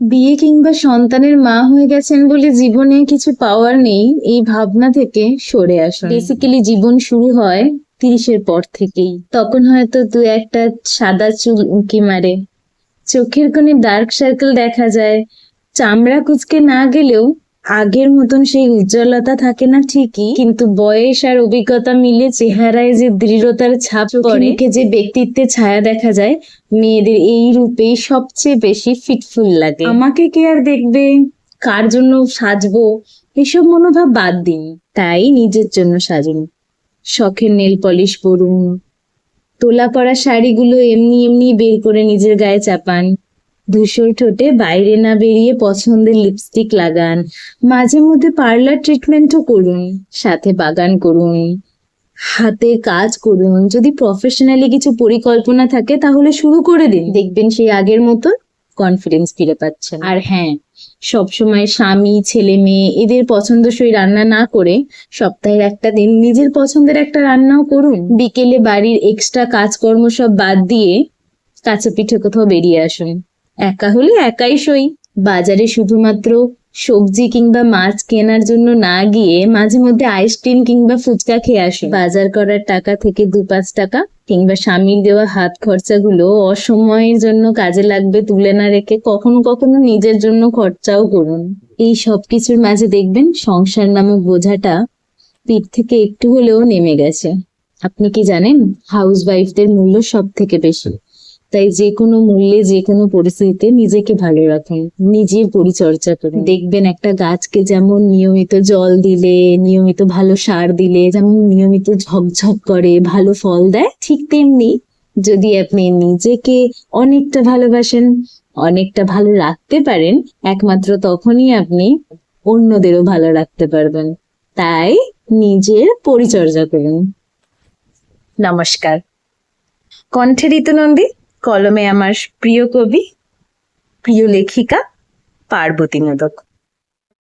বিয়ে কিংবা সন্তানের মা হয়ে গেছেন বলে জীবনে কিছু পাওয়ার নেই, এই ভাবনা থেকে সরে আসুন। বেসিক্যালি জীবন শুরু হয় 30-এর পর থেকেই। তখন হয়তো দু একটা সাদা চুল উঁকি মারে, চোখের কোণে ডার্ক সার্কেল দেখা যায়, চামড়া কুঁচকে না গেলেও আগের মতন সেই উজ্জ্বলতা থাকে না ঠিকই, কিন্তু বয়স আর অভিজ্ঞতা মিলে চেহারায় যে দৃঢ়তার ছাপ পড়ে, মুখে যে ব্যক্তিত্বের ছায়া দেখা যায়, মেয়েদের এই রূপেই সবচেয়ে বেশি ফিটফুল লাগে। আমাকে কে আর দেখবে, কার জন্য সাজবো, এসব মনোভাব বাদ দিন। তাই নিজের জন্য সাজুন। শখের নেল পলিশ পরুন, তোলা পড়া শাড়িগুলো এমনি এমনি বের করে নিজের গায়ে চাপান, ধূসর ঠোঁটে বাইরে না বেরিয়ে পছন্দের লিপস্টিক লাগান, মাঝে মধ্যে পার্লার ট্রিটমেন্টও করুন, সাথে বাগান করুন, হাতে কাজ করুন। যদি প্রফেশনালি কিছু পরিকল্পনা থাকে তাহলে শুরু করে দিন, দেখবেন সেই আগের মতো কনফিডেন্স ফিরে পাচ্ছেন। আর হ্যাঁ, সবসময় স্বামী ছেলে মেয়ে এদের পছন্দসই রান্না না করে সপ্তাহের একটা দিন নিজের পছন্দের একটা রান্নাও করুন। বিকেলে বাড়ির এক্সট্রা কাজকর্ম সব বাদ দিয়ে কাছে পিঠে কোথাও বেরিয়ে আসুন। একা হলে একাই সই। বাজারে শুধুমাত্র সবজি কিংবা মাছ কেনার জন্য না গিয়ে মাঝে মধ্যে আইসক্রিম কিংবা ফুচকা খেয়ে আসুন। বাজার করার টাকা থেকে 2-5 টাকা কিংবা স্বামীর দেওয়া হাত খরচাগুলো অসময়ের জন্য কাজে লাগবে তুলে না রেখে কখনো কখনো নিজের জন্য খরচাও করুন। এই সবকিছুর মাঝে দেখবেন সংসার নামক বোঝাটা পিঠ থেকে একটু হলেও নেমে গেছে। আপনি কি জানেন, হাউস ওয়াইফদের মূল্য সব থেকে বেশি। তাই যে কোনো মূল্যে যে কোনো পরিস্থিতিতে নিজেকে ভালো রাখুন, নিজের পরিচর্যা করুন। দেখবেন একটা গাছকে যেমন নিয়মিত জল দিলে, নিয়মিত ভালো সার দিলে যেমন নিয়মিত ঝকঝক করে ভালো ফল দেয়, ঠিক তেমনি যদি আপনি নিজেকে অনেকটা ভালোবাসেন, অনেকটা ভালো রাখতে পারেন, একমাত্র তখনই আপনি অন্যদেরও ভালো রাখতে পারবেন। তাই নিজের পরিচর্যা করুন। নমস্কার। কণ্ঠে ঋতু নন্দী, কলমে আমার প্রিয় কবি, প্রিয় লেখিকা পার্বতী মোদক।